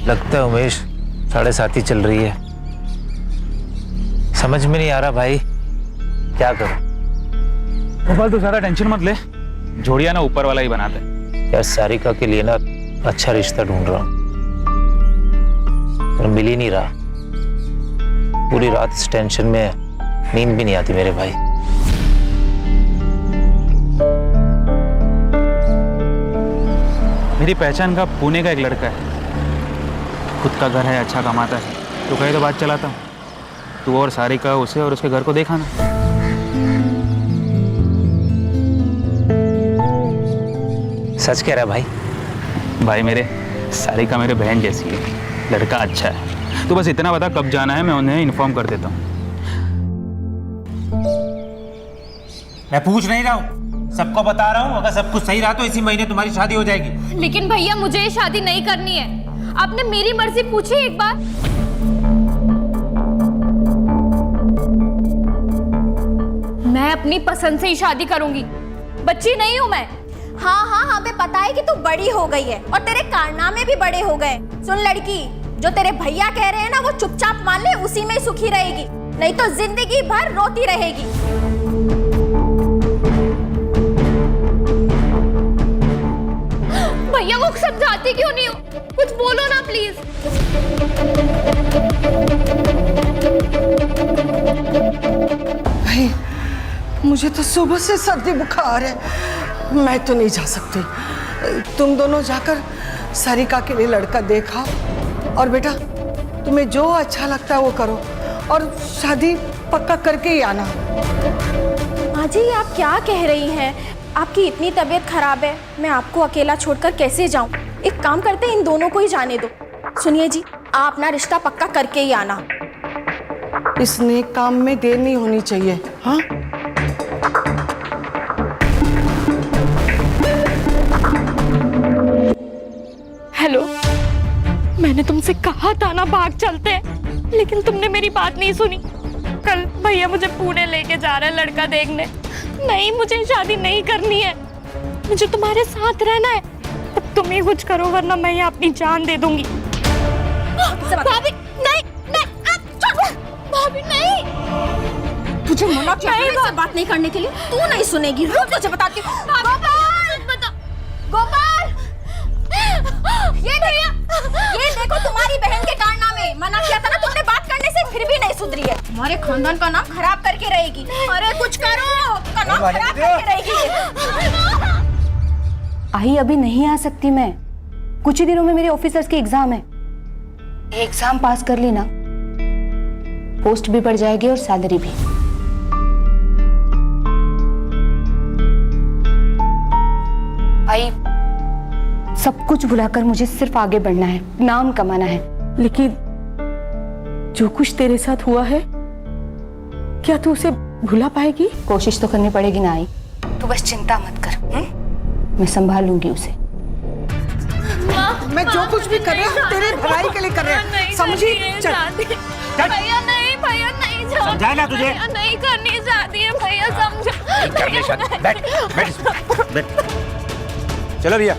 लगता है उमेश 7:30 ही चल रही है। समझ में नहीं आ रहा भाई, क्या करूं? गोपाल तू ज्यादा टेंशन मत ले, जोड़िया ना ऊपर वाला ही बनाते हैं। यार सारिका के लिए ना अच्छा रिश्ता ढूंढ रहा हूं, पर मिल ही नहीं रहा। पूरी रात इस टेंशन में नींद भी नहीं आती मेरे भाई। मेरी पहचान का पुणे का एक लड़का है, खुद का घर है, अच्छा कमाता है। तो कहे तो बात चलाता हूँ, तू और सारिका उसे और उसके घर को देखा ना। सच कह रहा भाई? भाई मेरे, सारिका मेरे बहन जैसी है, लड़का अच्छा है। तो बस इतना बता कब जाना है, मैं उन्हें इन्फॉर्म कर देता हूँ। मैं पूछ नहीं रहा हूँ, सबको बता रहा हूँ। अगर सब कुछ सही रहा तो इसी महीने तुम्हारी शादी हो जाएगी। लेकिन भैया मुझे ये शादी नहीं करनी है। आपने मेरी मर्जी पूछी एक बार? मैं अपनी पसंद से ही शादी करूंगी, बच्ची नहीं हूं मैं। हाँ हाँ हमें पता है कि तू बड़ी हो गई है और तेरे कारनामे भी बड़े हो गए। सुन लड़की, जो तेरे भैया कह रहे हैं ना वो चुपचाप मान ले, उसी में सुखी रहेगी, नहीं तो जिंदगी भर रोती रहेगी। भैया वो समझाती क्यों नहीं हो? कुछ बोलो ना प्लीज। भाई मुझे तो सुबह से सर्दी बुखार है, मैं तो नहीं जा सकती। तुम दोनों जाकर सारिका के लिए लड़का देखा, और बेटा तुम्हें जो अच्छा लगता है वो करो, और शादी पक्का करके ही आना। माँ जी आप क्या कह रही हैं? आपकी इतनी तबीयत खराब है, मैं आपको अकेला छोड़कर कैसे जाऊं? एक काम करते हैं, इन दोनों को ही जाने दो। सुनिए जी, आप अपना रिश्ता पक्का करके ही आना। इस नेक काम में देर नहीं होनी चाहिए। हाँ हेलो, मैंने तुमसे कहा था ना भाग चलते हैं, लेकिन तुमने मेरी बात नहीं सुनी। कल भैया मुझे पुणे लेके जा रहे हैं लड़का देखने। नहीं, मुझे शादी नहीं करनी है, मुझे तुम्हारे साथ रहना है। अब तुम ही कुछ करो वरना मैं यहाँ अपनी जान दे दूंगी। भाभी नहीं, भाभी नहीं। तुझे मना किया है इससे बात नहीं करने के लिए, तू नहीं सुनेगी। रुक, तुझे बताती हूँ। गोपाल, ये देखो तुम्हारी बहन के कारनामे। मना किया था ना तुमने बात करने से, फिर भी नहीं सुधरी है। तुम्हारे खानदान का नाम खराब करके रहेगी। अरे कुछ करो, का नाम खराब करके रहेगी। आई अभी नहीं आ सकती मैं, कुछ ही दिनों में मेरे ऑफिसर्स के एग्जाम है। एग्जाम पास कर ली ना, पोस्ट भी बढ़ जाएगी और सैलरी भी। आई सब कुछ भुलाकर मुझे सिर्फ आगे बढ़ना है, नाम कमाना है। लेकिन जो कुछ तेरे साथ हुआ है, क्या तू उसे भुला पाएगी? कोशिश तो करनी पड़ेगी ना आई, तू बस चिंता मत कर। मैं संभाल लूंगी उसे। मैं जो कुछ भी कर रहा हूँ तेरे भलाई के लिए कर रहा हूँ, समझी? भैया नहीं, भैया नहीं, समझाया ना तुझे? नहीं करनी चाहती है भैया, समझो। कर ले शादी। बैठ। चलो भैया।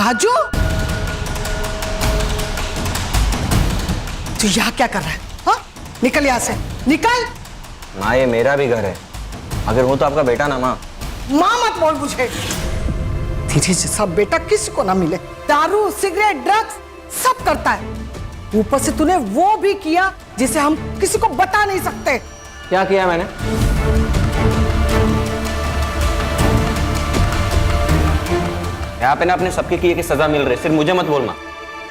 राजू, तू यहाँ क्या कर रहा है? हाँ? निकल यहाँ से, निकल। माँ ये मेरा भी घर है, अगर हूँ तो आपका बेटा ना माँ। माँ मत बोल मुझे। तेरे जैसा बेटा किसी को ना मिले। दारू, सिगरेट, ड्रग्स सब करता है। ऊपर से तूने वो भी किया जिसे हम किसी को बता नहीं सकते। क्या किया मैंने? यहाँ पे ना अपने सबके किए की सजा मिल रही, सिर्फ मुझे मत बोलना।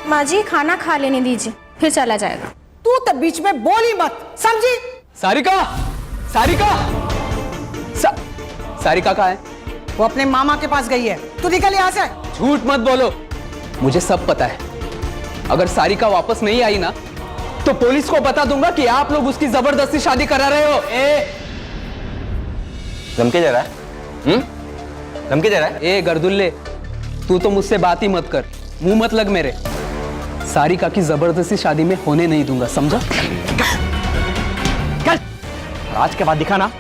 माँ जी खाना खा लेने दीजिए, फिर चला जाएगा। तू तो बीच में बोली मत, समझी? सारिका, सारिका, सारिका कहाँ है? वो अपने मामा के पास गई है। तू निकल यहाँ से। झूठ मत बोलो, मुझे सब पता है। अगर सारिका वापस नहीं आई ना तो पुलिस को बता दूंगा कि आप लोग उसकी जबरदस्ती शादी करा रहे हो। धमकी दे रहा है? धमकी दे रहा है? ए गर्दुल्ले, तू तो मुझसे बात ही मत कर, मुंह मत लग मेरे। सारिका की जबरदस्ती शादी में होने नहीं दूंगा, समझा? चल, आज के बाद दिखा ना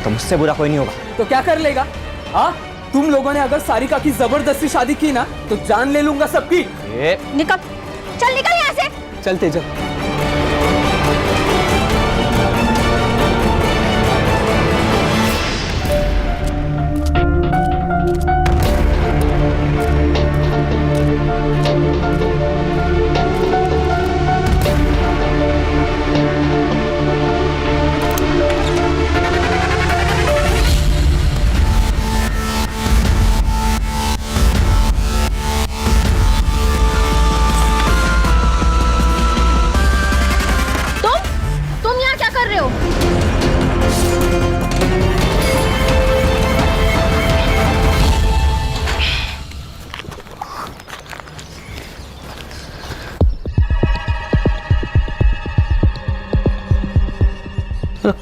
तो मुझसे बुरा कोई नहीं होगा। तो क्या कर लेगा? हाँ, तुम लोगों ने अगर सारिका की जबरदस्ती शादी की ना तो जान ले लूंगा सबकी। निकल, चल निकल यहाँ से। चलते चल। तुम यहाँ क्या कर रहे हो?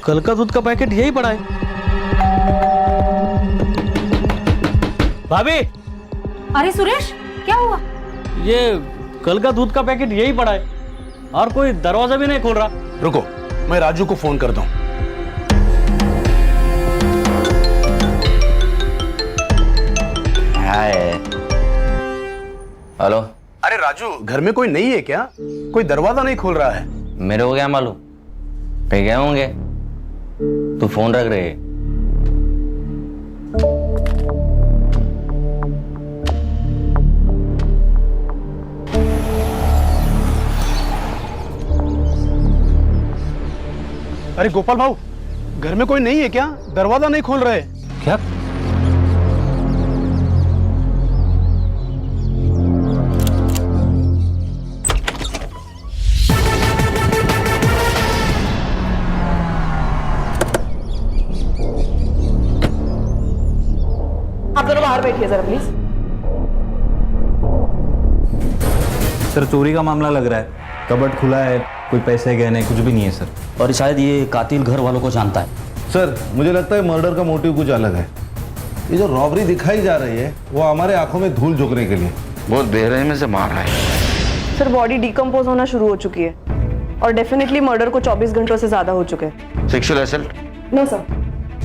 कल का दूध का पैकेट यही पड़ा है। भाभी, अरे सुरेश, क्या हुआ? ये कल का दूध का पैकेट यही पड़ा है और कोई दरवाजा भी नहीं खोल रहा। रुको, मैं राजू को फोन करता हूं। हेलो। अरे राजू, घर में कोई नहीं है क्या? कोई दरवाजा नहीं खोल रहा है। मेरे को क्या मालूम, कहीं गए होंगे। तू फोन रख रहे। अरे गोपाल भाऊ, घर में कोई नहीं है क्या? दरवाजा नहीं खोल रहे। क्या? आप दोनों बाहर बैठिए जरा प्लीज। सर, चोरी का मामला लग रहा है। कबर्ड खुला है, कोई पैसे गहने कुछ भी नहीं है सर। और शायद ये कातिल घर वालों को जानता है। सर, मुझे लगता है मर्डर का मोटिव कुछ अलग है। ये जो रॉबरी दिखाई जा रही है वो हमारे आंखों में धूल झोंकने के लिए। बहुत बेरहमी से मार रहा है। सर, बॉडी डिकम्पोज होना शुरू हो चुकी है और डेफिनेटली मर्डर को 24 घंटों से ज्यादा हो चुके हैं। Sexual assault? No sir,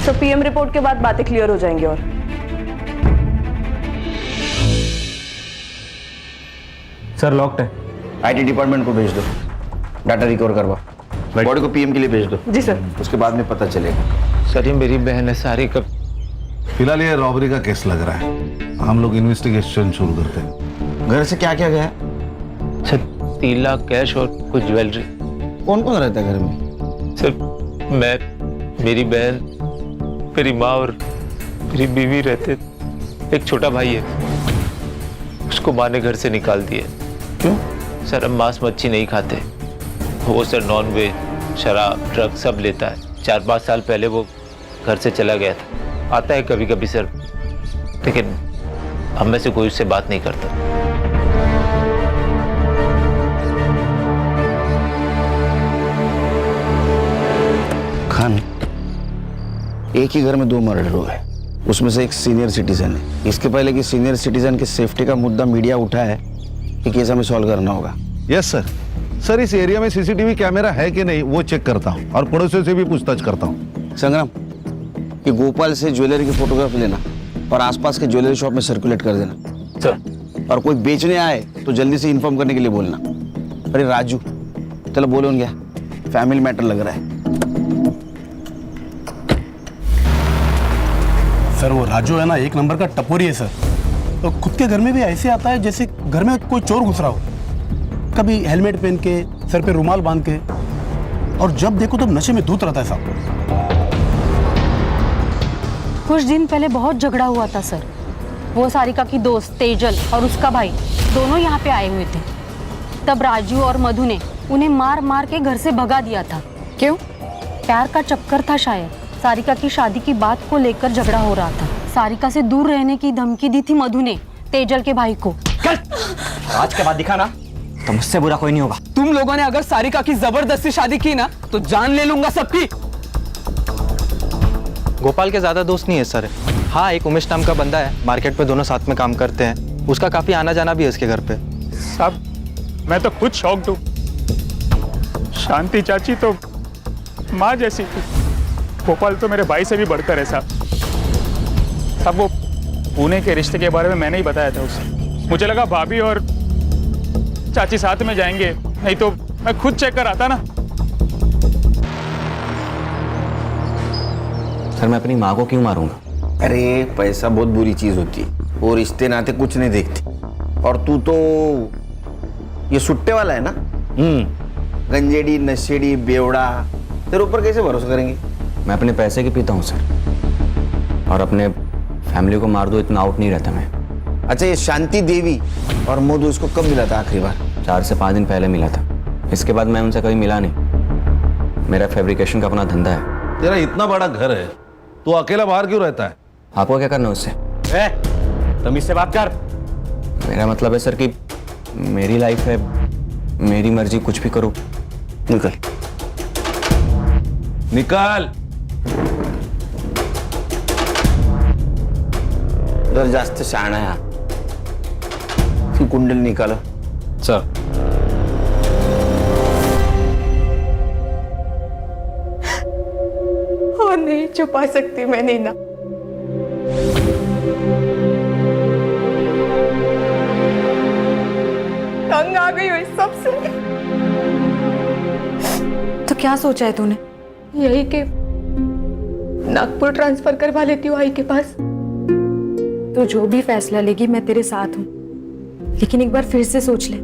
sir PM report के बाद बातें क्लियर हो जाएंगी। और सर, लॉक्ड है। आईटी डिपार्टमेंट को भेज दो, डाटा रिकवर करवा। बॉडी को पीएम के लिए भेज दो। जी सर। उसके बाद में पता चलेगा। सर, ये मेरी बहन है सारिका। फिलहाल ये रॉबरी का केस लग रहा है। हम लोग इन्वेस्टिगेशन शुरू करते हैं। घर से क्या क्या गया है? सर, 3 लाख कैश और कुछ ज्वेलरी। कौन कौन रहता है घर में? सर, मैं, मेरी बहन, मेरी माँ और मेरी बीवी रहते। एक छोटा भाई है, उसको माँ ने घर से निकाल दिया। क्यों? सर, हम मांस मच्छी नहीं खाते। वो सर नॉन वेज, शराब, ड्रग सब लेता है। 4-5 साल पहले वो घर से चला गया था। आता है कभी कभी सर, लेकिन हम में से कोई उससे बात नहीं करता। खान, एक ही घर में 2 मर्डर हुए, उसमें से एक सीनियर सिटीजन है। इसके पहले कि सीनियर सिटीजन की सेफ्टी का मुद्दा मीडिया उठा है, ये केस हमें सॉल्व करना होगा। Yes sir. सर, इस एरिया में सीसीटीवी कैमरा है कि नहीं वो चेक करता हूँ और पड़ोसियों से भी पूछताछ करता हूँ। संग्राम, ये गोपाल से ज्वेलरी की फोटोग्राफ लेना और आसपास के ज्वेलरी शॉप में सर्कुलेट कर देना। सर। और कोई बेचने आए तो जल्दी से इन्फॉर्म करने के लिए बोलना। अरे राजू, चलो बोलो क्या, फैमिली मैटर लग रहा है। सर, वो राजू है ना, एक नंबर का टपोरी है सर। तो खुद के घर में भी ऐसे आता है जैसे घर में कोई चोर घुस रहा हो। कभी हेलमेट पहन के, सर पे रुमाल बांध के, और जब देखो तब नशे में धुत रहता है साहब। कुछ दिन पहले बहुत झगड़ा हुआ था सर। वो सारिका की दोस्त तेजल और उसका भाई दोनों यहाँ पे आए हुए थे। तब राजू और मधु ने उन्हें मार मार के घर से भगा दिया था। क्यों? प्यार का चक्कर था शायद। सारिका की शादी की बात को लेकर झगड़ा हो रहा था। सारिका से दूर रहने की धमकी दी थी मधु ने तेजल के भाई को। आज के बाद दिखा ना तो मुझसे बुरा कोई नहीं होगा। तुम लोगों ने अगर सारिका की जबरदस्ती शादी की ना तो जान ले लूंगा सबकी। गोपाल के ज़्यादा दोस्त नहीं है सर। हाँ, एक उमेश नाम का बंदा है, मार्केट पे दोनों साथ में काम करते हैं। उसका काफ़ी आना जाना भी है उसके घर पे। साहब मैं तो खुद शॉक्ड हूँ। शांति चाची तो माँ जैसी थी। गोपाल तो मेरे भाई से भी बढ़कर है साहब। अब वो पुणे के रिश्ते के बारे में मैंने ही बताया था उसे। मुझे लगा भाभी और चाची साथ में जाएंगे, नहीं तो मैं खुद चेक कर आता ना। सर मैं अपनी माँ को क्यों मारूंगा? अरे पैसा बहुत बुरी चीज होती है, वो रिश्ते नाते कुछ नहीं देखती। और तू तो ये सुट्टे वाला है ना, गंजेड़ी नशेड़ी बेवड़ा, तेरे ऊपर कैसे भरोसा करेंगे? मैं अपने पैसे की पीता हूँ सर, और अपने फैमिली को मार दो इतना आउट नहीं रहता मैं। अच्छा, ये शांति देवी और मधु इसको कब मिला था आखिरी बार? 4 से 5 दिन पहले मिला था। इसके बाद मैं उनसे कभी मिला नहीं। मेरा फैब्रिकेशन का अपना धंधा है। तेरा इतना बड़ा घर है, तू अकेला बाहर क्यों रहता है? आपको क्या करना उससे? तुम इससे बात कर। मेरा मतलब है सर कि मेरी लाइफ है, मेरी मर्जी, कुछ भी करो। निकल निकाल। जर जास्त शहाणा है ती कुंडल निकालो सर। और नहीं छुपा सकती मैं नीना। तंग आ गई हो इस सबसे। तो क्या सोचा है तूने? यही कि नागपुर ट्रांसफर करवा लेती हूँ आई के पास। तो जो भी फैसला लेगी मैं तेरे साथ हूँ, लेकिन एक बार फिर से सोच ले।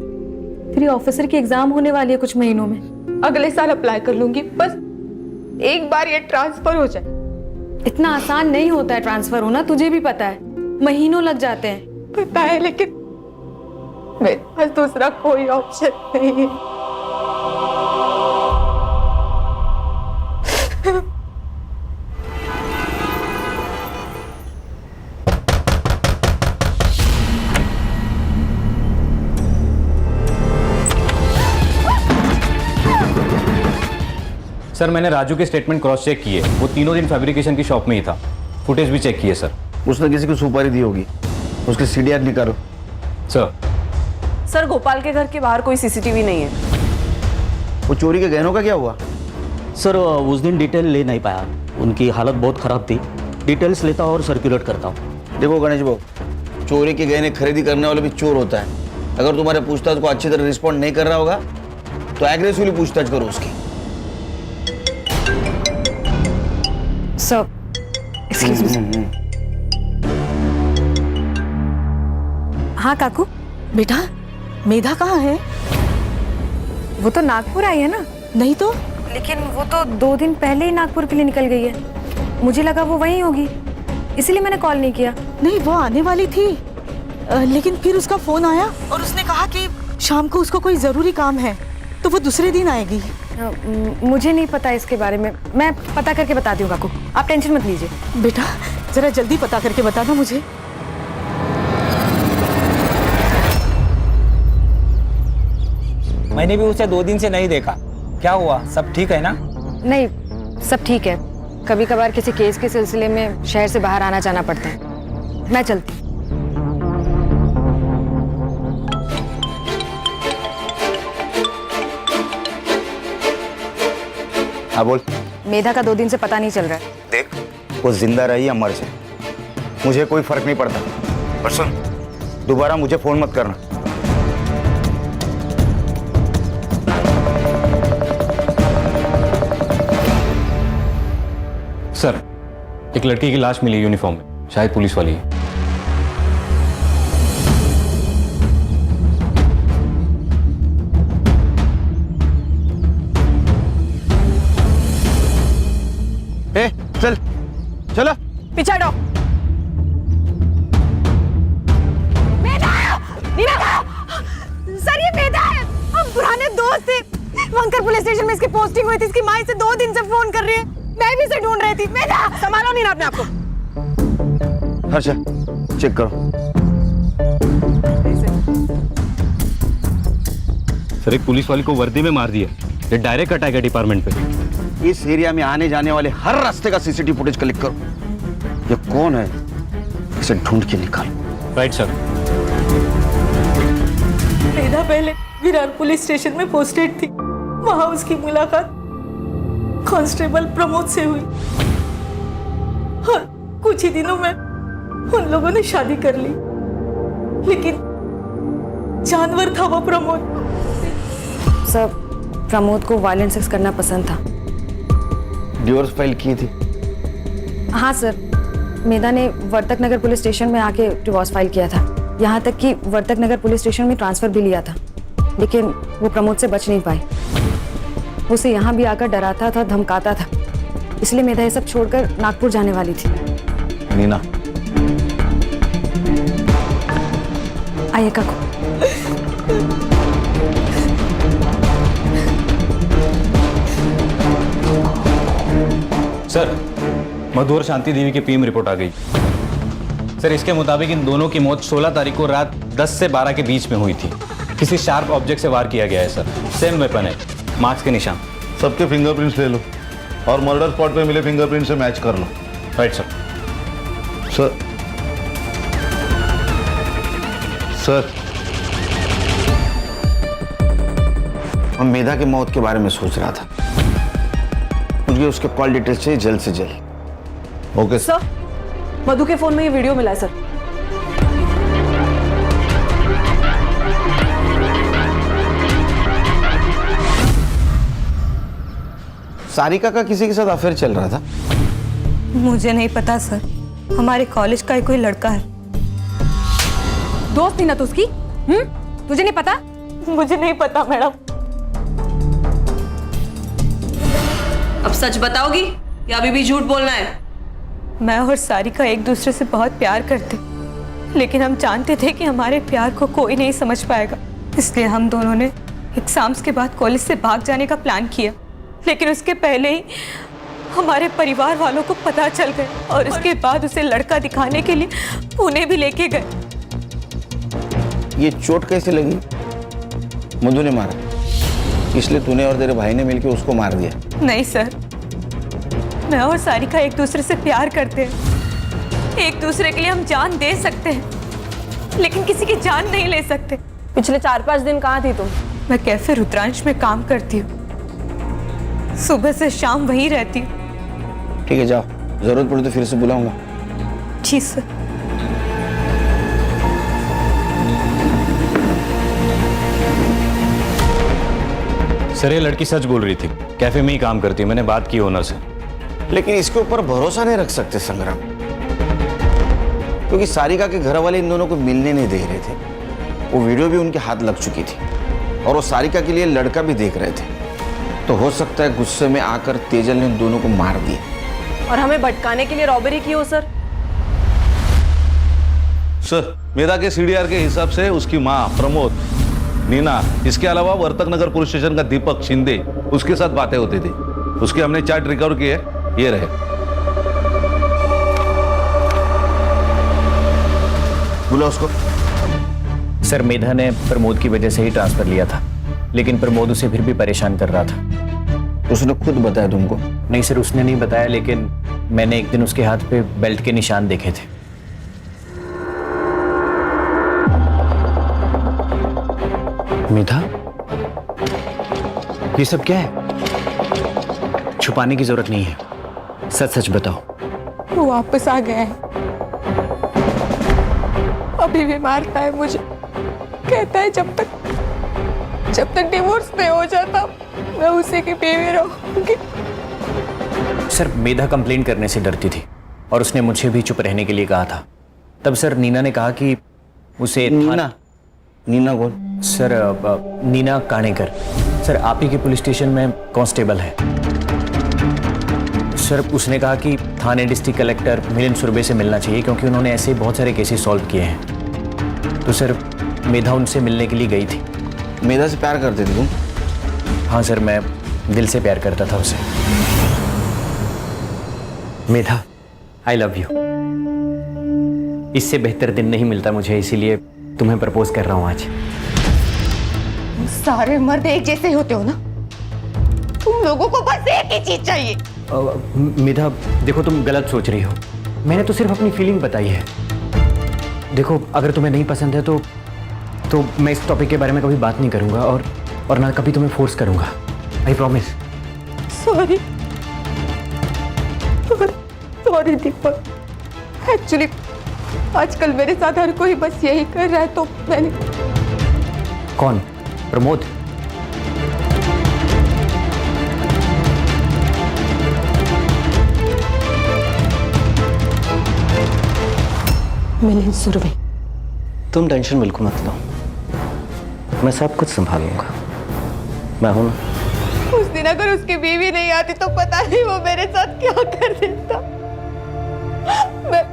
तेरी ऑफिसर की एग्जाम होने वाली है कुछ महीनों में। अगले साल अप्लाई कर लूंगी, बस एक बार ये ट्रांसफर हो जाए। इतना आसान नहीं होता है ट्रांसफर होना, तुझे भी पता है। महीनों लग जाते हैं। पता है, लेकिन मेरे पास दूसरा कोई ऑप्शन नहीं है। सर मैंने राजू के स्टेटमेंट क्रॉस चेक किए, वो तीनों दिन फैब्रिकेशन की शॉप में ही था। फुटेज भी चेक किए सर। उसने किसी को सुपारी दी होगी, उसके सीडीआर निकालो। सर गोपाल के घर के बाहर कोई सीसीटीवी नहीं है। वो चोरी के गहनों का क्या हुआ? सर उस दिन डिटेल ले नहीं पाया, उनकी हालत बहुत ख़राब थी। डिटेल्स लेता हूँ और सर्कुलेट करता हूँ। देखो गणेश बाबू, चोरी के गहने खरीदी करने वाला भी चोर होता है। अगर तुम्हारे पूछताछ को अच्छी तरह रिस्पॉन्ड नहीं कर रहा होगा तो एग्रेसिवली पूछताछ करो उसकी। Sir excuse me. हाँ काकू। बेटा मेधा कहाँ है? वो तो नागपुर आई है ना। नहीं तो। लेकिन वो तो 2 दिन पहले ही नागपुर के लिए निकल गई है। मुझे लगा वो वहीं होगी, इसीलिए मैंने कॉल नहीं किया। नहीं, वो आने वाली थी, लेकिन फिर उसका फोन आया और उसने कहा कि शाम को उसको कोई जरूरी काम है, तो वो दूसरे दिन आएगी। मुझे नहीं पता इसके बारे में, मैं पता करके बताती हूँ काकू, आप टेंशन मत लीजिए। बेटा जरा जल्दी पता करके बताना मुझे। मैंने भी उसे 2 दिन से नहीं देखा। क्या हुआ, सब ठीक है ना? नहीं, सब ठीक है। कभी कभार किसी केस के सिलसिले में शहर से बाहर आना जाना पड़ता है। मैं चलती। हाँ बोल। मेधा का 2 दिन से पता नहीं चल रहा है। देख, वो जिंदा रही या मर जाए मुझे कोई फर्क नहीं पड़ता, पर सुन, दोबारा मुझे फोन मत करना। सर एक लड़की की लाश मिली यूनिफॉर्म में, शायद पुलिस वाली है। ए चल चलो पीछे हटो। सर ये मेधा है, हम पुराने दोस्त थे। वंकर पुलिस स्टेशन में इसकी पोस्टिंग हुई थी। इसकी माँ से 2 दिन से फोन कर रही है। मैं भी इसे ढूंढ रही थी। मेधा संभालो नीना अपने आप को। हर्षा चेक करो। सर एक पुलिस वाले को वर्दी में मार दिया। ये डायरेक्ट अटैक है डिपार्टमेंट पे। इस एरिया में आने जाने वाले हर रास्ते का सीसीटीवी फुटेज कलेक्ट करो। ये कौन है इसे ढूंढ के निकालो। Right sir. मेधा पहले विरार पुलिस स्टेशन में पोस्टेड थी। वहां उसकी मुलाकात कांस्टेबल प्रमोद से हुई और कुछ ही दिनों में उन लोगों ने शादी कर ली। लेकिन जानवर था वो प्रमोद। सर प्रमोद को वायलेंट सेक्स करना पसंद था। डिवोर्स फाइल की थी? हाँ सर, मेधा ने वर्तक नगर पुलिस स्टेशन में आके डिवोर्स फाइल किया था। यहाँ तक कि वर्तक नगर पुलिस स्टेशन में ट्रांसफर भी लिया था, लेकिन वो प्रमोद से बच नहीं पाई। उसे यहाँ भी आकर डराता था, धमकाता था। इसलिए मेधा ये सब छोड़कर नागपुर जाने वाली थी। नीना आइए काकू। सर मधु और शांति देवी की पीएम रिपोर्ट आ गई। सर इसके मुताबिक इन दोनों की मौत 16 तारीख को रात 10 से 12 के बीच में हुई थी। किसी शार्प ऑब्जेक्ट से वार किया गया है सर। सेम वेपन है, मार्क्स के निशान। सबके फिंगरप्रिंट्स ले लो और मर्डर स्पॉट पे मिले फिंगरप्रिंट से मैच कर लो। Right sir. सर सर मैं मेधा की मौत के बारे में सोच रहा था। मुझे उसके कॉल डिटेल्स चाहिए जल्द से जल्द। ओके सर मधु के फोन में ये वीडियो मिला है सर। सारिका का किसी के साथ अफेयर चल रहा था? मुझे नहीं पता सर, हमारे कॉलेज का ही कोई लड़का है। दोस्त थी ना तो उसकी? तुझे नहीं पता? मुझे नहीं पता मैडम। अब सच बताओगी या अभी भी झूठ बोलना है? मैं और सारिका एक दूसरे से बहुत प्यार करते, लेकिन हम जानते थे कि हमारे प्यार को कोई नहीं समझ पाएगा। इसलिए हम दोनों ने एग्जाम्स के बाद कॉलेज से भाग जाने का प्लान किया। लेकिन उसके पहले ही हमारे परिवार वालों को पता चल गया और उसके बाद उसे लड़का दिखाने के लिए पुणे भी लेके गए। ये चोट कैसे लगी? मधु ने मारा, इसलिए तूने और तेरे भाई ने मिलकर उसको मार दिया? नहीं सर, मैं और सारिका एक दूसरे से प्यार करते हैं। एक दूसरे के लिए हम जान दे सकते हैं, लेकिन किसी की जान नहीं ले सकते। पिछले 4-5 दिन कहाँ थी तुम? मैं कैफे रुद्रांश में काम करती हूँ। सुबह से शाम वहीं रहती हूँ। ठीक है जाओ, जरूरत पड़ी तो फिर से बुलाऊंगा। जी सर। सर ये लड़की सच बोल रही थी, कैफे में ही काम करती है। मैंने बात की ओनर से। लेकिन इसके ऊपर भरोसा नहीं रख सकते संग्राम, क्योंकि सारिका के घर वाले इन दोनों को मिलने नहीं दे रहे थे। वो वीडियो भी उनके हाथ लग चुकी थी और वो सारिका के लिए लड़का भी देख रहे थे। तो हो सकता है गुस्से में आकर तेजल ने उन दोनों को मार दिया और हमें भटकाने के लिए रॉबरी की हो सर। सर मेधा के सीडीआर के हिसाब से उसकी माँ प्रमोद, नीना, इसके अलावा वर्तक नगर पुलिस स्टेशन का दीपक शिंदे उसके साथ बातें होती थी। उसके हमने चार्ट रिकवर किए, ये रहे। बोला उसको। सर मेधा ने प्रमोद की वजह से ही ट्रांसफर लिया था, लेकिन प्रमोद उसे फिर भी परेशान कर रहा था। उसने खुद बताया तुमको? नहीं सर, उसने नहीं बताया, लेकिन मैंने एक दिन उसके हाथ पे बेल्ट के निशान देखे थे। मेधा, ये सब क्या है? छुपाने की जरूरत नहीं है, सच सच बताओ। वो वापस आ गया है, अभी भी मारता है मुझे। कहता है जब तक डिवोर्स नहीं हो जाता मैं उसी की बीवी रहूंगी। सर मेधा कंप्लेन करने से डरती थी और उसने मुझे भी चुप रहने के लिए कहा था। तब सर नीना ने कहा कि उसे नीना कौन? सर नीना काणेकर। सर आप ही के पुलिस स्टेशन में कांस्टेबल है। सर उसने कहा कि थाने डिस्ट्रिक्ट कलेक्टर मिलिंद सुरभि से मिलना चाहिए क्योंकि उन्होंने ऐसे बहुत सारे केसेस सॉल्व किए हैं। तो सर मेधा उनसे मिलने के लिए गई थी। मेधा से प्यार करते थे तुम? हाँ सर, मैं दिल से प्यार करता था उसे। मेधा, आई लव यू। इससे बेहतर दिन नहीं मिलता मुझे, इसीलिए तुम्हें प्रपोज कर रहा हूँ आज। सारे मर्द एक जैसे होते हो ना, तुम लोगों को बस एक ही चीज चाहिए। मेधा देखो, तुम गलत सोच रही हो। मैंने तो सिर्फ अपनी फीलिंग बताई है। देखो अगर तुम्हें नहीं पसंद है तो मैं इस टॉपिक के बारे में कभी बात नहीं करूंगा और ना कभी तुम्हें फोर्स करूंगा। I promise. Sorry sorry Deepak, actually आजकल मेरे साथ हर कोई बस यही कर रहा है तो मैंने। कौन? प्रमोद? मिलिंद सुरभि। तुम टेंशन बिल्कुल मत लो, मैं सब कुछ संभालूंगा। मैं हूं ना। उस दिन अगर उसकी बीवी नहीं आती तो पता नहीं वो मेरे साथ क्या कर देता। मैं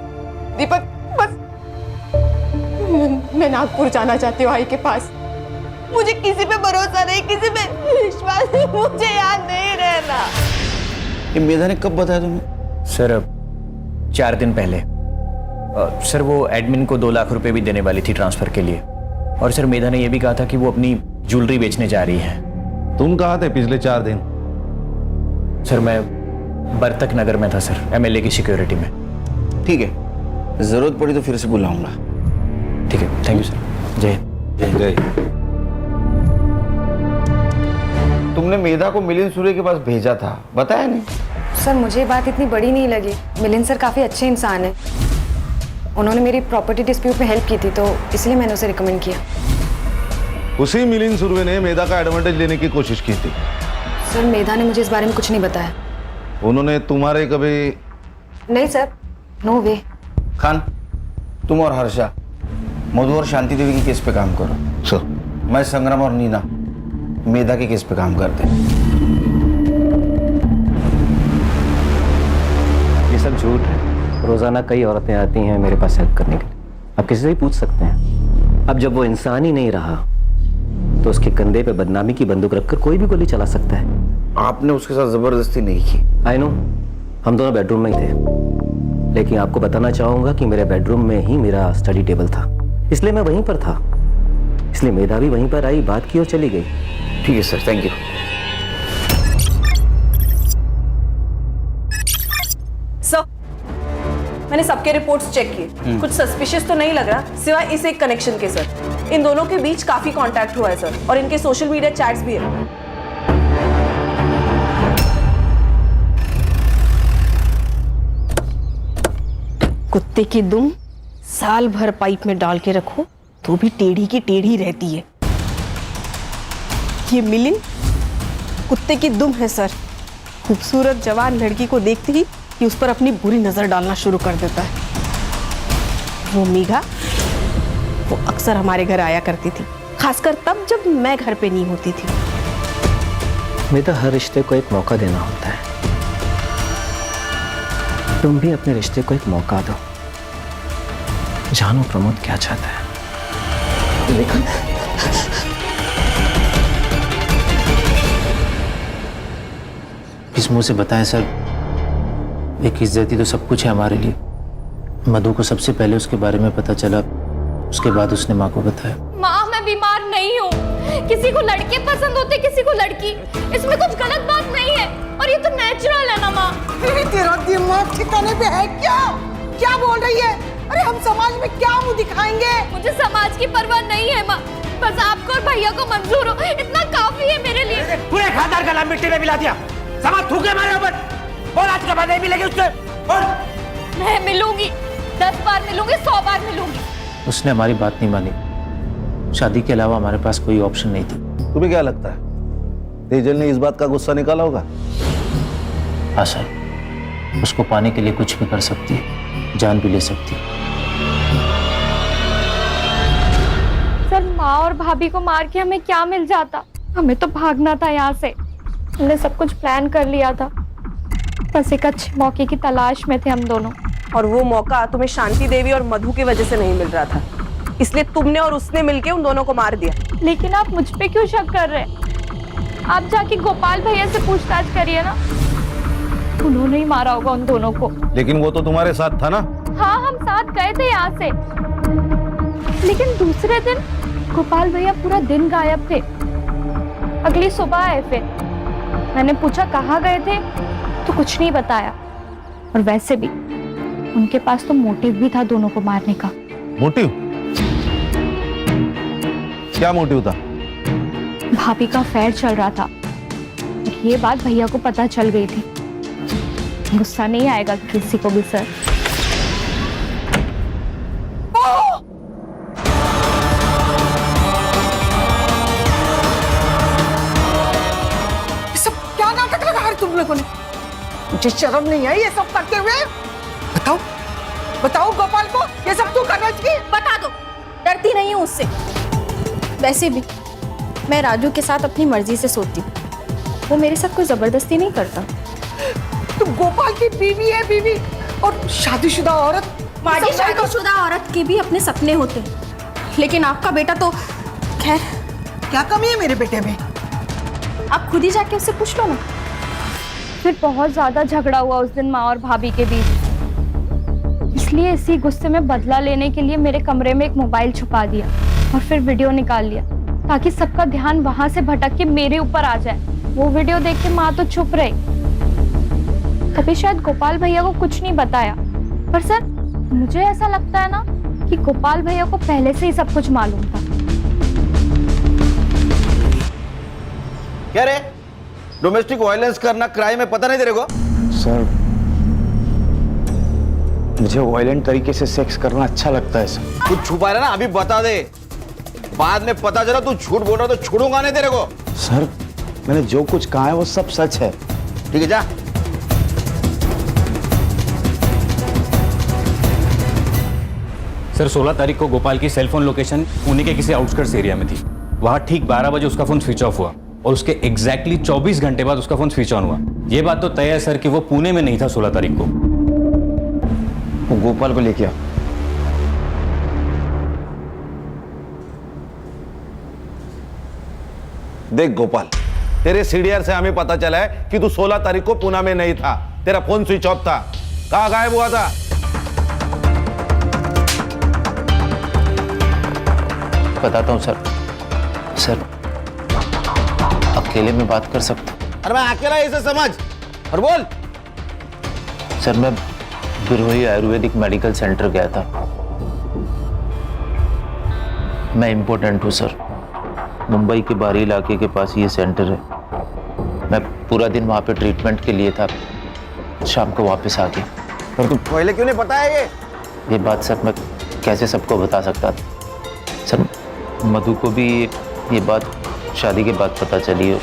दीपक बस मैं नागपुर जाना चाहती हूँ आई के पास। मुझे किसी पे भरोसा नहीं, किसी पे विश्वास नहीं, मुझे यहाँ नहीं रहना। ये मेधा ने कब बताया तुम्हें? सर 4 दिन पहले। सर वो एडमिन को 2 लाख रुपए भी देने वाली थी ट्रांसफर के लिए। और सर मेधा ने यह भी कहा था कि वो अपनी ज्वेलरी बेचने जा रही है। तुम कहाँ थे पिछले 4 दिन? सर मैं बर्तक नगर में था सर, एमएलए की सिक्योरिटी में। ठीक है, जरूरत पड़ी तो फिर से बुलाऊंगा। ठीक है, थैंक यू सर। जय जय। तुमने मेधा को मिलिंद सूर्य के पास भेजा था, बताया नहीं? सर मुझे ये बात इतनी बड़ी नहीं लगी। मिलिंद सर काफ़ी अच्छे इंसान हैं। उन्होंने मेरी प्रॉपर्टी डिस्प्यूट में हेल्प की थी तो इसलिए मैंने उसे रिकमेंड किया। उसी मिलिंद सुरभि ने मेधा का एडवांटेज लेने की कोशिश की थी। सर मेधा ने मुझे इस बारे में कुछ नहीं बताया। उन्होंने तुम्हारे कभी? नहीं सर, नो वे। खान, तुम और हर्षा मधु और शांति देवी की केस पे काम करो। सर। मैं संग्राम और नीना मेधा के केस पे काम करते हैं। ये सब झूठ है। रोजाना कई औरतें आती हैं मेरे पास हेल्प करने के लिए। आप किसी से भी पूछ सकते हैं। अब जब वो इंसान ही नहीं रहा तो उसके कंधे पे बदनामी की बंदूक रखकर कोई भी गोली चला सकता है। आपने उसके साथ जबरदस्ती नहीं की। आई नो, हम दोनों बेडरूम में ही थे, लेकिन आपको बताना चाहूंगा कि मेरे बेडरूम में ही मेरा स्टडी टेबल था, इसलिए मैं वहीं पर था। इसलिए मेधा भी वहीं पर आई, बात की और चली गई। ठीक है सर, थैंक यू। सर मैंने सबके रिपोर्ट्स चेक किए, कुछ सस्पिशियस तो नहीं लग रहा सिवाय इस एक कनेक्शन के। सर इन दोनों के बीच काफी कांटेक्ट हुआ है सर, और इनके सोशल मीडिया चैट्स भी है। कुत्ते की दुम साल भर पाइप में डाल के रखो तो भी टेढ़ी की टेढ़ी रहती है। ये मिलिंद कुत्ते की दुम है सर। खूबसूरत जवान लड़की को देखते ही कि उस पर अपनी बुरी नजर डालना शुरू कर देता है। वो मेघा, वो अक्सर हमारे घर आया करती थी, खासकर तब जब मैं घर पे नहीं होती थी। मेधा, हर रिश्ते को एक मौका देना होता है। तुम भी अपने रिश्ते को एक मौका दो। जानो प्रमोद क्या चाहता है। लेकिन किस मुंह से बताएं सर, एक इज्जती तो सब कुछ है हमारे लिए। मधु को सबसे पहले उसके बारे में पता चला, उसके बाद उसने माँ को बताया। माँ मैं बीमार नहीं हूँ, किसी को लड़के पसंद होते किसी को लड़की, इसमें कुछ गलत बात नहीं है और ये तो नेचुरल है ना माँ। तेरा दिमाग ठिकाने पे है क्या? क्या बोल रही है? अरे हम समाज में क्या मुंह दिखाएंगे? मुझे समाज की परवाह नहीं है माँ, बस आपको और भैया को मंजूर हो इतना काफी है मेरे लिए। पूरे खानदान का नाम मिट्टी में मिला दिया, समाज थूके हमारे ऊपर। बोल आज के बाद नहीं मिलेगी उससे। मैं मिलूंगी, 10 बार मिलूंगी, 100 बार मिलूंगी। उसने हमारी बात नहीं मानी। शादी के अलावा हमारे पास कोई ऑप्शन नहीं थी। तुम्हें क्या लगता है तेजल ने इस बात का गुस्सा निकाला होगा? हाँ सर, उसको पाने के लिए कुछ भी कर सकती है, जान भी ले सकती है। सर माँ और भाभी को मार के हमें क्या मिल जाता? हमें तो भागना था यहाँ से। हमने सब कुछ प्लान कर लिया था, बस एक अच्छे मौके की तलाश में थे हम दोनों। और वो मौका तुम्हें शांति देवी और मधु की वजह से नहीं मिल रहा था, इसलिए तुमने और उसने मिलके उन दोनों को मार दिया। लेकिन आप मुझ पे क्यों शक कर रहे हैं? आप जाके गोपाल भैया से पूछताछ करिए ना, उन्होंने ही मारा होगा उन दोनों को। लेकिन वो तो तुम्हारे साथ था ना? हाँ, हम साथ गए थे यहाँ से, लेकिन दूसरे दिन गोपाल भैया पूरा दिन गायब थे। अगली सुबह आए, फिर मैंने पूछा कहाँ गए थे, तो कुछ नहीं बताया। और वैसे भी उनके पास तो मोटिव भी था दोनों को मारने का। मोटिव? क्या मोटिव था? भाभी का अफेयर चल रहा था, ये बात भैया को पता चल गई थी। गुस्सा नहीं आएगा किसी को भी सर। ये सब क्या नाटक लगा है तुम लोगों ने? मुझे शर्म नहीं आई ये सब करते हुए? बताओ बताओ गोपाल को ये सब तू करना चाहिए? बता दो, डरती नहीं हूँ उससे। वैसे भी मैं राजू के साथ अपनी मर्जी से सोती हूँ, वो मेरे साथ कोई जबरदस्ती नहीं करता। तू गोपाल की बीवी है, बीवी और शादीशुदा औरत। माजी शादीशुदा औरत के भी अपने सपने होते हैं, लेकिन आपका बेटा तो खैर। क्या कमी है मेरे बेटे में? आप खुद ही जाके उससे पूछ लो ना। फिर बहुत ज्यादा झगड़ा हुआ उस दिन माँ और भाभी के बीच, इसलिए इसी गुस्से में बदला लेने के लिए मेरे कमरे में एक मोबाइल छुपा दिया और फिर वीडियो निकाल लिया, ताकि सबका ध्यान वहां से भटक के मेरे ऊपर आ जाए। वो वीडियो देख के माँ तो चुप रही, तभी शायद गोपाल भैया को कुछ नहीं बताया। पर सर, मुझे ऐसा लगता है ना कि गोपाल भैया को पहले से ही सब कुछ मालूम था। क्या रे, डोमेस्टिक वायलेंस करना क्राइम है, पता नहीं तेरे को? सर, मुझे वायलेंट तरीके से सेक्स करना अच्छा लगता है सर। कुछ छुपा रहा ना, अभी बता दे, बाद में पता चला तू झूठ बोल रहा तो छोड़ूंगा नहीं तेरे को। सर, मैंने जो कुछ कहा है वो सब सच है। ठीक है, जा। सर, 16 तारीख को गोपाल की सेलफोन लोकेशन पुणे के किसी आउटस्कर्ट्स एरिया में थी। वहां ठीक 12 बजे उसका फोन स्विच ऑफ हुआ और उसके एग्जैक्टली 24 घंटे बाद उसका फोन स्विच ऑन हुआ। यह बात तो तय है सर कि वो पुणे में नहीं था 16 तारीख को। वो गोपाल को लेके आ। देख गोपाल, तेरे सीडीआर से हमें पता चला है कि तू 16 तारीख को पुणे में नहीं था, तेरा फोन स्विच ऑफ था। कहाँ गायब हुआ था? बताता हूँ सर। सर, अकेले में बात कर सकता? अरे मैं अकेला इसे समझ और बोल। सर, मैं बिरोही आयुर्वेदिक मेडिकल सेंटर गया था। मैं इम्पोर्टेंट हूँ सर, मुंबई के बाहरी इलाके के पास ये सेंटर है। मैं पूरा दिन वहाँ पे ट्रीटमेंट के लिए था, शाम को वापस आ गया। पर तू पहले क्यों नहीं बताया ये बात सर मैं कैसे सबको बता सकता था? सर, मधु को भी ये बात शादी के बाद पता चली और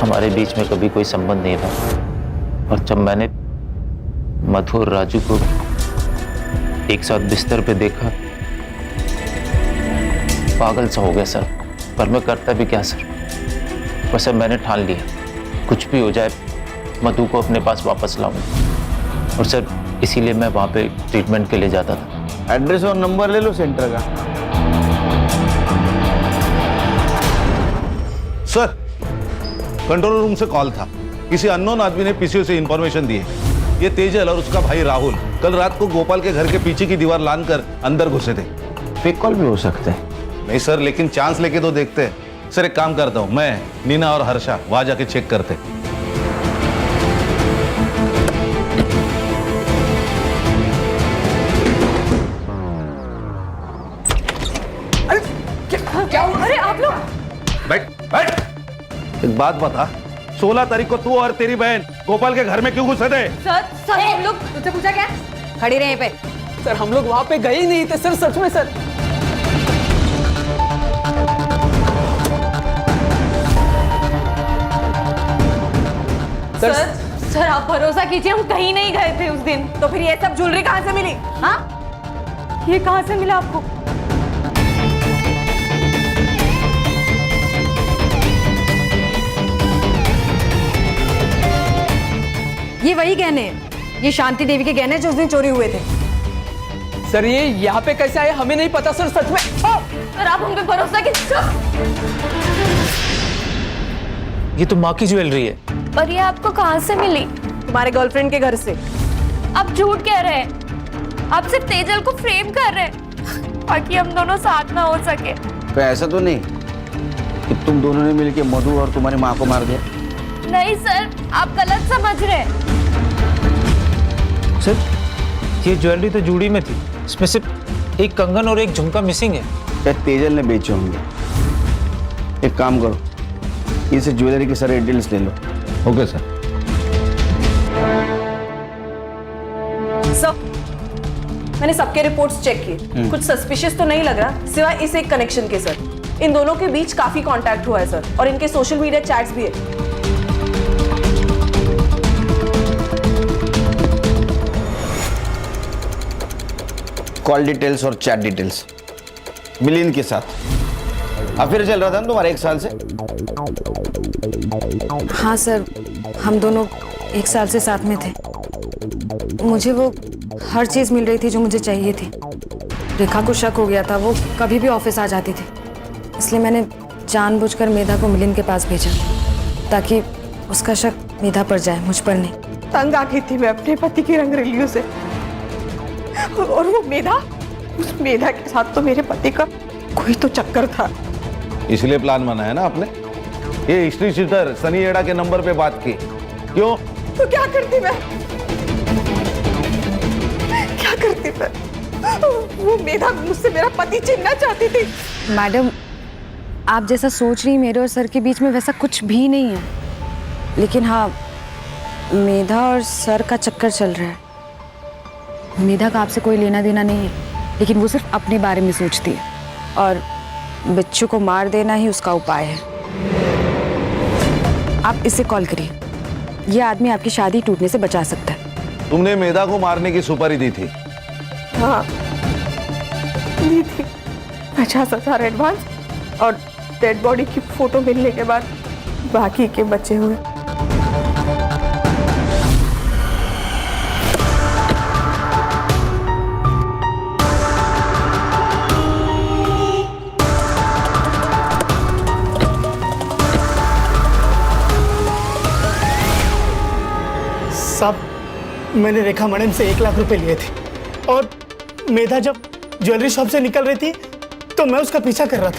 हमारे बीच में कभी कोई संबंध नहीं था। और जब मैंने मधु और राजू को एक साथ बिस्तर पे देखा, पागल सा हो गया सर। पर मैं करता भी क्या सर? बस अब मैंने ठान लिया, कुछ भी हो जाए मधु को अपने पास वापस लाऊंगा। और सर, इसीलिए मैं वहाँ पे ट्रीटमेंट के लिए जाता था। एड्रेस और नंबर ले लो सेंटर का। सर, कंट्रोल रूम से कॉल था, किसी अननोन आदमी ने पीसीओ से इंफॉर्मेशन दी है। ये तेजल और उसका भाई राहुल कल रात को गोपाल के घर के पीछे की दीवार लांघकर अंदर घुसे थे। फेक कॉल भी हो सकते हैं। नहीं सर, लेकिन चांस लेके तो देखते हैं। सर, एक काम करता हूं, मैं, नीना और हर्षा वहां जाके चेक करते। क्या? अरे आप लोग बैठ बैठ। एक बात बता, 16 तारीख को तू और तेरी बहन गोपाल के घर में क्यों घुसे थे? सर हम लोग तुझसे पूछा क्या? खड़ी रहे पे। सर, हम लोग वहां पे गए ही नहीं थे सर, सच में सर। सर आप भरोसा कीजिए, हम कहीं नहीं गए थे उस दिन। तो फिर ये सब ज्वेलरी कहाँ से मिली? हाँ, ये कहाँ से मिला आपको? ये वही गहने हैं, ये शांति देवी के गहने जो उस दिन चोरी हुए थे। सर ये यहाँ पे कैसे आए हमें नहीं पता सर, सच में। सर आप हम पे भरोसा ये तो माँ की ज्वेलरी है। पर ये आपको कहाँ से मिली? तुम्हारे गर्लफ्रेंड के घर से। आप झूठ कह रहे हैं, आप सिर्फ तेजल को फ्रेम कर रहे हैं ताकि हम दोनों साथ ना हो सके। तो ऐसा तो नहीं कि तुम दोनों ने मिलकर मधु और तुम्हारी माँ को मार दिया? नहीं सर, आप गलत समझ रहे हैं। सर ये ज्वेलरी तो जूड़ी में थी, इसमें सिर्फ एक कंगन और एक झुमका मिसिंग है। शायद तेजल ने बेचे होंगे। एक काम करो, इसे ज्वेलरी के सारे डिटेल्स ले लो। Okay sir. सर मैंने सबके रिपोर्ट्स चेक किए, कुछ सस्पिशियस तो नहीं लग रहा सिवाय इस एक कनेक्शन के। सर इन दोनों के बीच काफी कांटेक्ट हुआ है सर, और इनके सोशल मीडिया चैट्स भी है। कॉल डिटेल्स और चैट डिटेल्स मिलिंद के साथ अफेयर चल रहा था ना तुम्हारा 1 साल से? हाँ सर, हम दोनों 1 साल से साथ में थे। मुझे वो हर चीज़ मिल रही थी जो मुझे चाहिए थी। रेखा को शक हो गया था, वो कभी भी ऑफिस आ जाती थी, इसलिए मैंने जानबूझकर मेधा को मिलिंद के पास भेजा ताकि उसका शक मेधा पर जाए, मुझ पर नहीं। तंग आ गई थी मैं अपने पति की रंगरेलियों से, और वो मेधा, उस मेधा के साथ तो मेरे पति का कोई तो चक्कर था। इसलिए प्लान बनाया ना आपने? ये हिस्ट्री शीटर सनी एड़ा के नंबर पे बात की क्यों? तो क्या करती मैं, क्या करती मैं? वो मेधा मुझसे मेरा पति छीनना चाहती थी। मैडम आप जैसा सोच रही, मेरे और सर के बीच में वैसा कुछ भी नहीं है, लेकिन हाँ मेधा और सर का चक्कर चल रहा है। मेधा का आपसे कोई लेना देना नहीं है, लेकिन वो सिर्फ अपने बारे में सोचती है, और बच्चों को मार देना ही उसका उपाय है। आप इसे कॉल करिए, यह आदमी आपकी शादी टूटने से बचा सकता है। तुमने मेधा को मारने की सुपारी दी थी? हाँ दी थी, 50,000 एडवांस, और डेड बॉडी की फोटो मिलने के बाद बाकी के बचे हुए। साहब मैंने रेखा मैडम से 1 लाख रुपए लिए थे, और मेधा जब ज्वेलरी शॉप से निकल रही थी तो मैं उसका पीछा कर रहा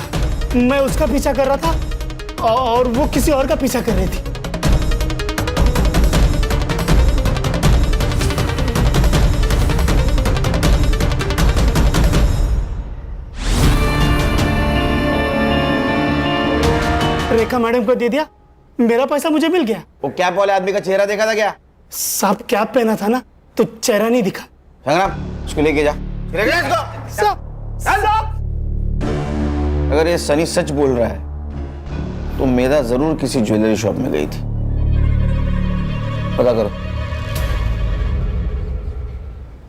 था, और वो किसी और का पीछा कर रही थी। रेखा मैडम को दे दिया, मेरा पैसा मुझे मिल गया। वो कैप वाले आदमी का चेहरा देखा था क्या? साहब कैप पहना था ना, तो चेहरा नहीं दिखा। संग्राम उसको लेके जा। अगर ये सनी सच बोल रहा है तो मेधा जरूर किसी ज्वेलरी शॉप में गई थी। पता करो।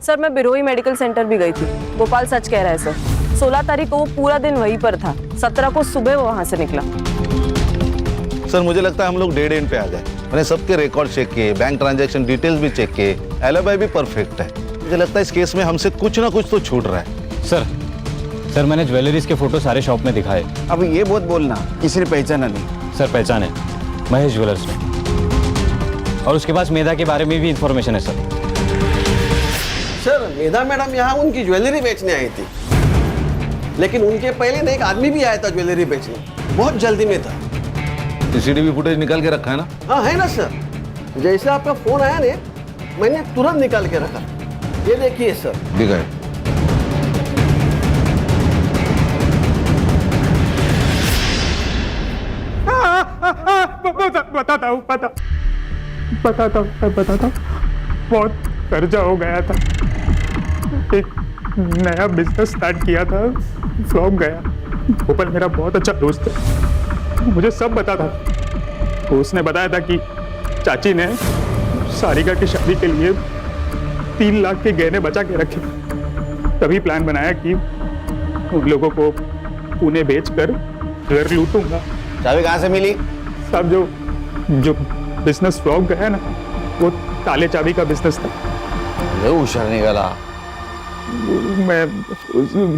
सर मैं बिरोई मेडिकल सेंटर भी गई थी। गोपाल सच कह रहा है सर, 16 तारीख को वो पूरा दिन वहीं पर था, 17 को सुबह वो वहां से निकला। सर मुझे लगता है हम लोग डेड एंड पे आ गए। मैंने सबके रिकॉर्ड चेक किए, बैंक ट्रांजैक्शन डिटेल्स भी चेक किए, एलिबाई भी परफेक्ट है। मुझे लगता है इस केस में हमसे कुछ ना कुछ तो छूट रहा है। सर मैंने ज्वेलरीज के फोटो सारे शॉप में दिखाए। अब ये बहुत बोलना, किसी ने पहचाना नहीं? सर पहचाने, महेश ज्वेलर्स में, और उसके पास मेधा के बारे में भी इंफॉर्मेशन है सर। सर मेधा मैडम यहाँ उनकी ज्वेलरी बेचने आई थी, लेकिन उनके पहले ना एक आदमी भी आया था ज्वेलरी बेचने, बहुत जल्दी में था। सीसीटीवी फुटेज निकाल के रखा है ना? हाँ है ना सर, जैसे आपका फोन आया ने मैंने तुरंत निकाल के रखा। ये देखिए सर। दिखाए। बताता हूँ बहुत कर्जा हो गया था, एक नया बिजनेस स्टार्ट किया था, फ्लॉप गया। गोपाल मेरा बहुत अच्छा दोस्त है, मुझे सब बता था। तो उसने बताया था कि चाची ने सारिका की शादी के लिए 3 लाख के गहने बचा के रखे। तभी प्लान बनाया कि उन लोगों को पुणे बेचकर घर लूटूंगा। चाबी कहाँ से मिली? सब जो बिजनेस फ्लॉप गया ना, वो ताले चाबी का बिजनेस था। होशियार निकला। मैं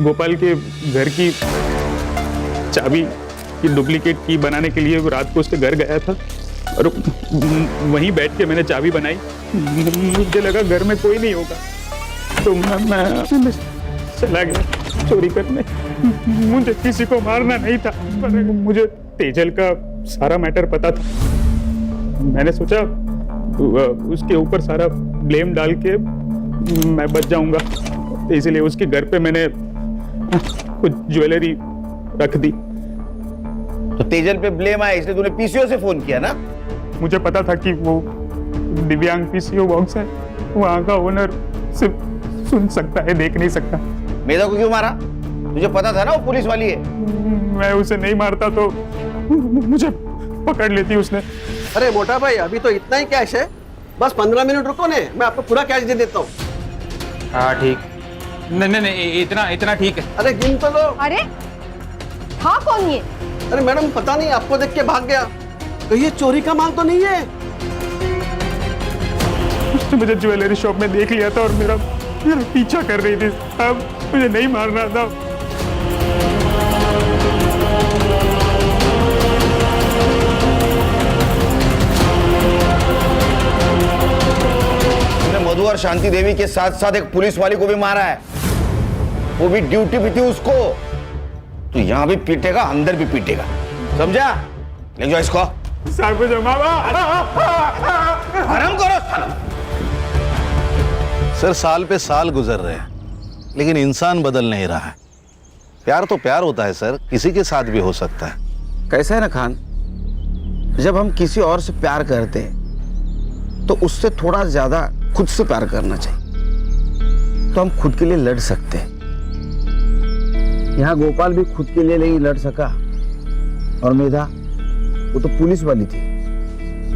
गोपाल के घर की चाबी की डुप्लीकेट की बनाने के लिए रात को उसके घर गया था और वहीं बैठ के मैंने चाबी बनाई। मुझे लगा घर में कोई नहीं होगा तो मैं चला गया चोरी करने। मुझे किसी को मारना नहीं था, पर मुझे तेजल का सारा मैटर पता था। मैंने सोचा उसके ऊपर सारा ब्लेम डाल के मैं बच जाऊंगा, तो इसलिए उसके घर पे मैंने कुछ ज्वेलरी रख दी। तो तेजल पे ब्लेम आया इसलिए तूने पीसीओ से फोन किया ना? मुझे पता था कि वो दिव्यांग पीसीओ बॉक्स है, वहां का ओनर सिर्फ सुन सकता है, देख नहीं सकता। मेधा को क्यों मारा? तुझे पता था ना वो पुलिस वाली है। मैं उसे नहीं मारता तो मुझे पकड़ लेती उसने। अरे मोटा भाई, अभी तो इतना ही कैश है, बस 15 मिनट रुको ने, मैं आपको पूरा कैश दे देता हूँ। हाँ ठीक, नहीं इतना ठीक है। अरे गिन तो लो। अरे हाँ कौन ये? अरे मैडम पता नहीं, आपको देख के भाग गया। तो ये चोरी का माल तो नहीं है? उसने मुझे ज्वेलरी शॉप में देख लिया था और मेरा पीछा कर रही थी। अब मुझे नहीं मारना था। मधु और शांति देवी के साथ साथ एक पुलिस वाली को भी मारा है, वो भी ड्यूटी पे थी उसको। तो यहाँ भी पीटेगा, अंदर भी पीटेगा, समझा? ले जाओ इसको। आराम करो। सर साल पे साल गुजर रहे हैं लेकिन इंसान बदल नहीं रहा है। प्यार तो प्यार होता है सर, किसी के साथ भी हो सकता है। कैसा है ना खान, जब हम किसी और से प्यार करते हैं तो उससे थोड़ा ज्यादा खुद से प्यार करना चाहिए, तो हम खुद के लिए लड़ सकते हैं। यहाँ गोपाल भी खुद के लिए नहीं लड़ सका और मेधा, वो तो पुलिस वाली थी,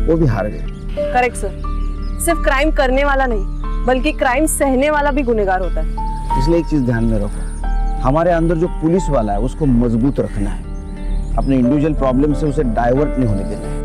वो भी हार गई। करेक्ट सर, सिर्फ क्राइम करने वाला नहीं बल्कि क्राइम सहने वाला भी गुनहगार होता है। इसलिए एक चीज ध्यान में रखो, हमारे अंदर जो पुलिस वाला है उसको मजबूत रखना है, अपने इंडिविजुअल प्रॉब्लम से उसे डाइवर्ट नहीं होने देना है।